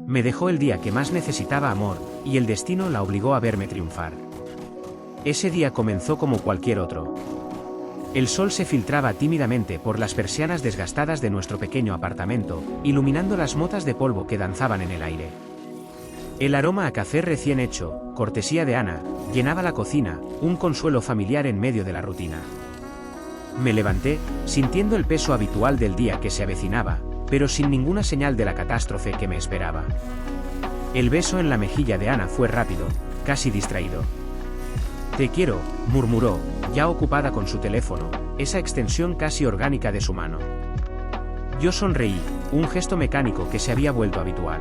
Me dejó el día que más necesitaba amor, y el destino la obligó a verme triunfar. Ese día comenzó como cualquier otro. El sol se filtraba tímidamente por las persianas desgastadas de nuestro pequeño apartamento, iluminando las motas de polvo que danzaban en el aire. El aroma a café recién hecho, cortesía de Ana, llenaba la cocina, un consuelo familiar en medio de la rutina. Me levanté, sintiendo el peso habitual del día que se avecinaba, pero sin ninguna señal de la catástrofe que me esperaba. El beso en la mejilla de Ana fue rápido, casi distraído. «Te quiero», murmuró, ya ocupada con su teléfono, esa extensión casi orgánica de su mano. Yo sonreí, un gesto mecánico que se había vuelto habitual.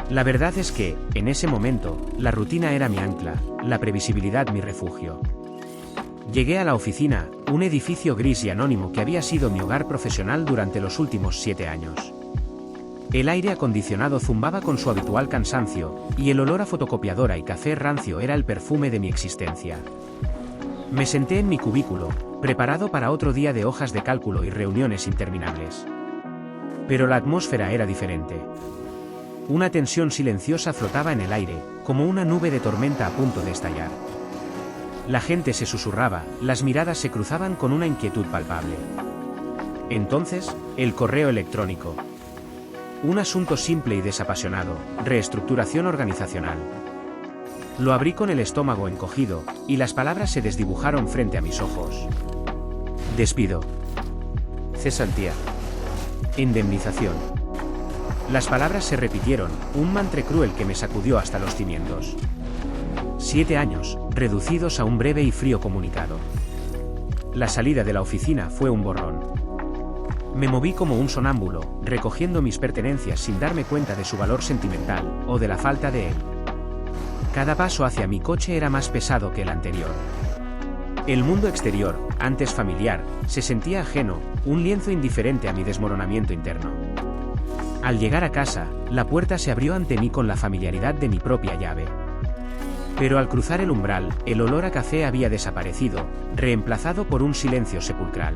La verdad es que, en ese momento, la rutina era mi ancla, la previsibilidad mi refugio. Llegué a la oficina, un edificio gris y anónimo que había sido mi hogar profesional durante los últimos 7 años. El aire acondicionado zumbaba con su habitual cansancio, y el olor a fotocopiadora y café rancio era el perfume de mi existencia. Me senté en mi cubículo, preparado para otro día de hojas de cálculo y reuniones interminables. Pero la atmósfera era diferente. Una tensión silenciosa flotaba en el aire, como una nube de tormenta a punto de estallar. La gente se susurraba, las miradas se cruzaban con una inquietud palpable. Entonces, el correo electrónico. Un asunto simple y desapasionado, reestructuración organizacional. Lo abrí con el estómago encogido, y las palabras se desdibujaron frente a mis ojos. Despido. Cesantía. Indemnización. Las palabras se repitieron, un mantra cruel que me sacudió hasta los cimientos. 7 años, reducidos a un breve y frío comunicado. La salida de la oficina fue un borrón. Me moví como un sonámbulo, recogiendo mis pertenencias sin darme cuenta de su valor sentimental, o de la falta de él. Cada paso hacia mi coche era más pesado que el anterior. El mundo exterior, antes familiar, se sentía ajeno, un lienzo indiferente a mi desmoronamiento interno. Al llegar a casa, la puerta se abrió ante mí con la familiaridad de mi propia llave. Pero al cruzar el umbral, el olor a café había desaparecido, reemplazado por un silencio sepulcral.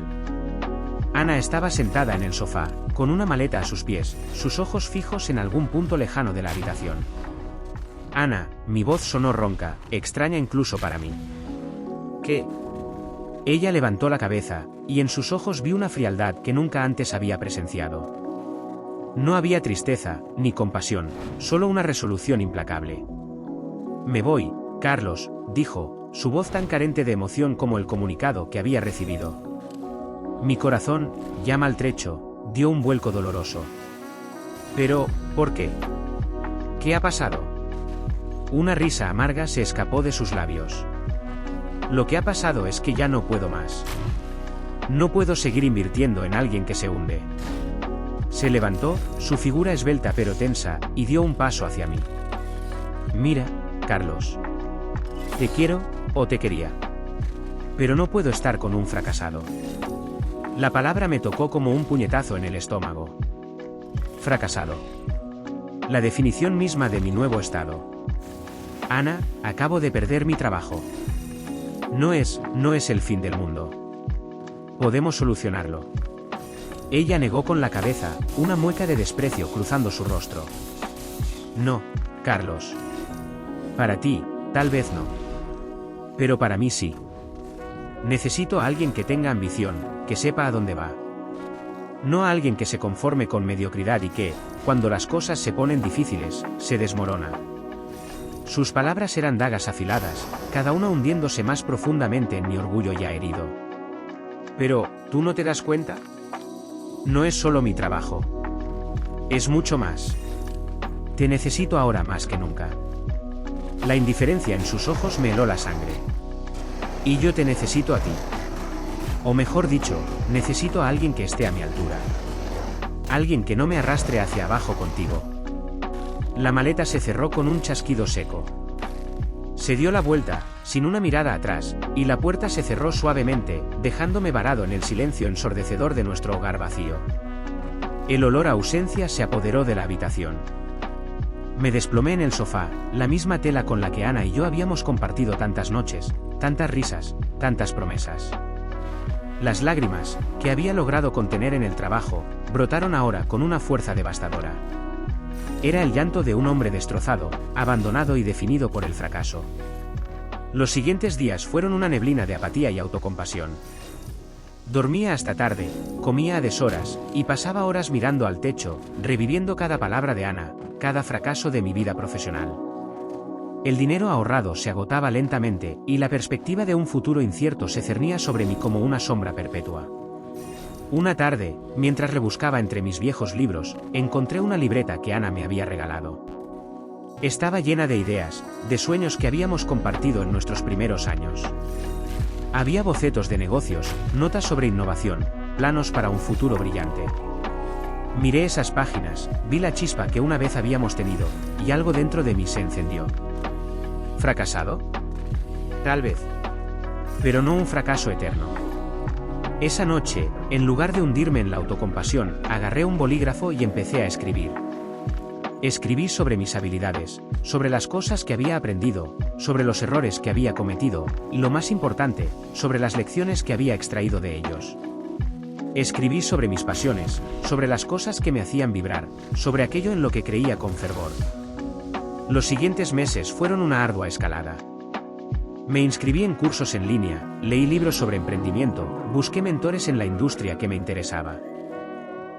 Ana estaba sentada en el sofá, con una maleta a sus pies, sus ojos fijos en algún punto lejano de la habitación. Ana, mi voz sonó ronca, extraña incluso para mí. ¿Qué? Ella levantó la cabeza, y en sus ojos vi una frialdad que nunca antes había presenciado. No había tristeza, ni compasión, solo una resolución implacable. Me voy, Carlos, dijo, su voz tan carente de emoción como el comunicado que había recibido. Mi corazón, ya maltrecho, dio un vuelco doloroso. Pero, ¿por qué? ¿Qué ha pasado? Una risa amarga se escapó de sus labios. Lo que ha pasado es que ya no puedo más. No puedo seguir invirtiendo en alguien que se hunde. Se levantó, su figura esbelta pero tensa, y dio un paso hacia mí. Mira, Carlos. Te quiero, o te quería. Pero no puedo estar con un fracasado. La palabra me tocó como un puñetazo en el estómago. Fracasado. La definición misma de mi nuevo estado. Ana, acabo de perder mi trabajo. No es el fin del mundo. Podemos solucionarlo. Ella negó con la cabeza, una mueca de desprecio cruzando su rostro. No, Carlos. Para ti, tal vez no. Pero para mí sí. Necesito a alguien que tenga ambición, que sepa a dónde va. No a alguien que se conforme con mediocridad y que, cuando las cosas se ponen difíciles, se desmorona. Sus palabras eran dagas afiladas, cada una hundiéndose más profundamente en mi orgullo ya herido. Pero, ¿tú no te das cuenta? No es solo mi trabajo. Es mucho más. Te necesito ahora más que nunca. La indiferencia en sus ojos me heló la sangre. Y yo te necesito a ti. O mejor dicho, necesito a alguien que esté a mi altura. Alguien que no me arrastre hacia abajo contigo. La maleta se cerró con un chasquido seco. Se dio la vuelta, sin una mirada atrás, y la puerta se cerró suavemente, dejándome varado en el silencio ensordecedor de nuestro hogar vacío. El olor a ausencia se apoderó de la habitación. Me desplomé en el sofá, la misma tela con la que Ana y yo habíamos compartido tantas noches, tantas risas, tantas promesas. Las lágrimas, que había logrado contener en el trabajo, brotaron ahora con una fuerza devastadora. Era el llanto de un hombre destrozado, abandonado y definido por el fracaso. Los siguientes días fueron una neblina de apatía y autocompasión. Dormía hasta tarde, comía a deshoras, y pasaba horas mirando al techo, reviviendo cada palabra de Ana, cada fracaso de mi vida profesional. El dinero ahorrado se agotaba lentamente, y la perspectiva de un futuro incierto se cernía sobre mí como una sombra perpetua. Una tarde, mientras rebuscaba entre mis viejos libros, encontré una libreta que Ana me había regalado. Estaba llena de ideas, de sueños que habíamos compartido en nuestros primeros años. Había bocetos de negocios, notas sobre innovación, planos para un futuro brillante. Miré esas páginas, vi la chispa que una vez habíamos tenido, y algo dentro de mí se encendió. ¿Fracasado? Tal vez. Pero no un fracaso eterno. Esa noche, en lugar de hundirme en la autocompasión, agarré un bolígrafo y empecé a escribir. Escribí sobre mis habilidades, sobre las cosas que había aprendido, sobre los errores que había cometido, y lo más importante, sobre las lecciones que había extraído de ellos. Escribí sobre mis pasiones, sobre las cosas que me hacían vibrar, sobre aquello en lo que creía con fervor. Los siguientes meses fueron una ardua escalada. Me inscribí en cursos en línea, leí libros sobre emprendimiento, busqué mentores en la industria que me interesaba.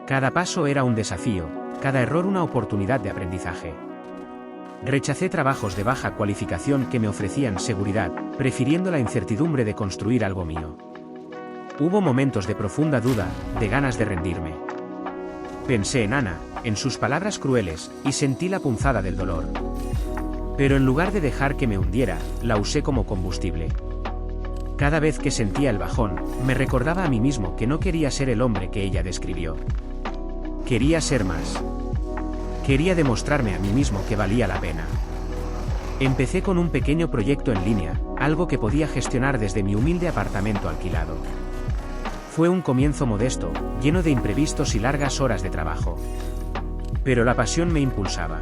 Cada paso era un desafío, cada error una oportunidad de aprendizaje. Rechacé trabajos de baja cualificación que me ofrecían seguridad, prefiriendo la incertidumbre de construir algo mío. Hubo momentos de profunda duda, de ganas de rendirme. Pensé en Ana, en sus palabras crueles, y sentí la punzada del dolor. Pero en lugar de dejar que me hundiera, la usé como combustible. Cada vez que sentía el bajón, me recordaba a mí mismo que no quería ser el hombre que ella describió. Quería ser más. Quería demostrarme a mí mismo que valía la pena. Empecé con un pequeño proyecto en línea, algo que podía gestionar desde mi humilde apartamento alquilado. Fue un comienzo modesto, lleno de imprevistos y largas horas de trabajo. Pero la pasión me impulsaba.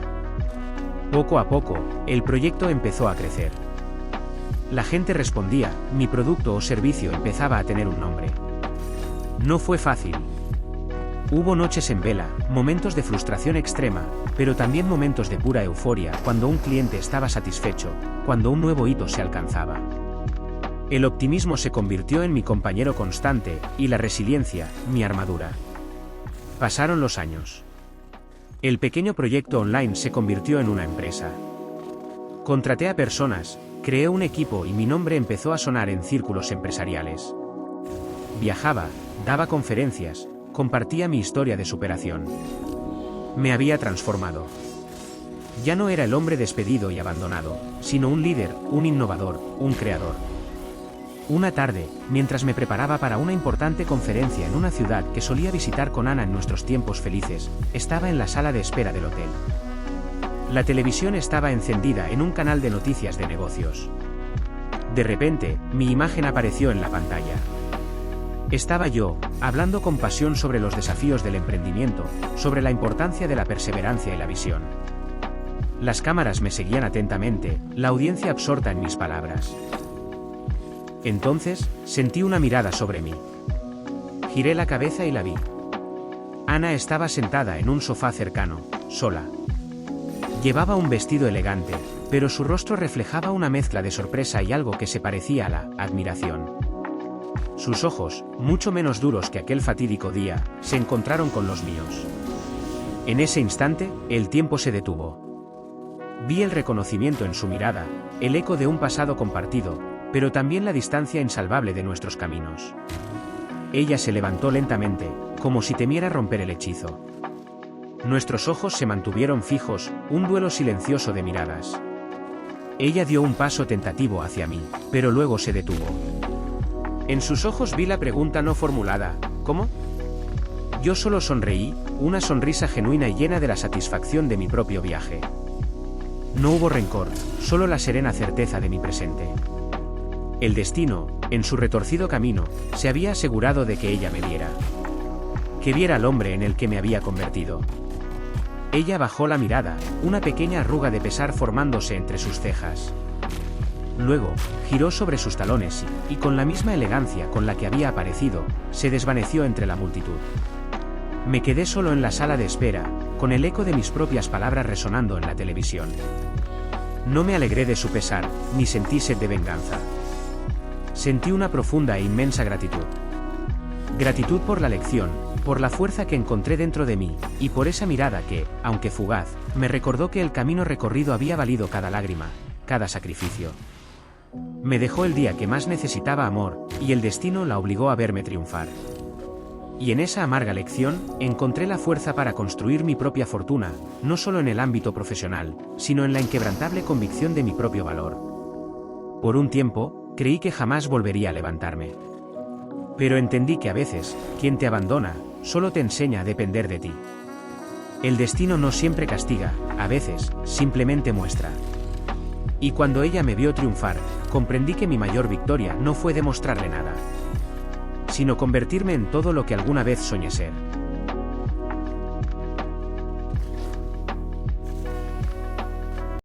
Poco a poco, el proyecto empezó a crecer. La gente respondía, mi producto o servicio empezaba a tener un nombre. No fue fácil. Hubo noches en vela, momentos de frustración extrema, pero también momentos de pura euforia cuando un cliente estaba satisfecho, cuando un nuevo hito se alcanzaba. El optimismo se convirtió en mi compañero constante, y la resiliencia, mi armadura. Pasaron los años. El pequeño proyecto online se convirtió en una empresa. Contraté a personas, creé un equipo y mi nombre empezó a sonar en círculos empresariales. Viajaba, daba conferencias, compartía mi historia de superación. Me había transformado. Ya no era el hombre despedido y abandonado, sino un líder, un innovador, un creador. Una tarde, mientras me preparaba para una importante conferencia en una ciudad que solía visitar con Ana en nuestros tiempos felices, estaba en la sala de espera del hotel. La televisión estaba encendida en un canal de noticias de negocios. De repente, mi imagen apareció en la pantalla. Estaba yo, hablando con pasión sobre los desafíos del emprendimiento, sobre la importancia de la perseverancia y la visión. Las cámaras me seguían atentamente, la audiencia absorta en mis palabras. Entonces, sentí una mirada sobre mí. Giré la cabeza y la vi. Ana estaba sentada en un sofá cercano, sola. Llevaba un vestido elegante, pero su rostro reflejaba una mezcla de sorpresa y algo que se parecía a la admiración. Sus ojos, mucho menos duros que aquel fatídico día, se encontraron con los míos. En ese instante, el tiempo se detuvo. Vi el reconocimiento en su mirada, el eco de un pasado compartido, pero también la distancia insalvable de nuestros caminos. Ella se levantó lentamente, como si temiera romper el hechizo. Nuestros ojos se mantuvieron fijos, un duelo silencioso de miradas. Ella dio un paso tentativo hacia mí, pero luego se detuvo. En sus ojos vi la pregunta no formulada, ¿cómo? Yo solo sonreí, una sonrisa genuina y llena de la satisfacción de mi propio viaje. No hubo rencor, solo la serena certeza de mi presente. El destino, en su retorcido camino, se había asegurado de que ella me viera. Que viera al hombre en el que me había convertido. Ella bajó la mirada, una pequeña arruga de pesar formándose entre sus cejas. Luego, giró sobre sus talones y, con la misma elegancia con la que había aparecido, se desvaneció entre la multitud. Me quedé solo en la sala de espera, con el eco de mis propias palabras resonando en la televisión. No me alegré de su pesar, ni sentí sed de venganza. Sentí una profunda e inmensa gratitud. Gratitud por la lección, por la fuerza que encontré dentro de mí, y por esa mirada que, aunque fugaz, me recordó que el camino recorrido había valido cada lágrima, cada sacrificio. Me dejó el día que más necesitaba amor, y el destino la obligó a verme triunfar. Y en esa amarga lección, encontré la fuerza para construir mi propia fortuna, no solo en el ámbito profesional, sino en la inquebrantable convicción de mi propio valor. Por un tiempo, creí que jamás volvería a levantarme. Pero entendí que a veces, quien te abandona, solo te enseña a depender de ti. El destino no siempre castiga, a veces, simplemente muestra. Y cuando ella me vio triunfar, comprendí que mi mayor victoria no fue demostrarle nada, sino convertirme en todo lo que alguna vez soñé ser.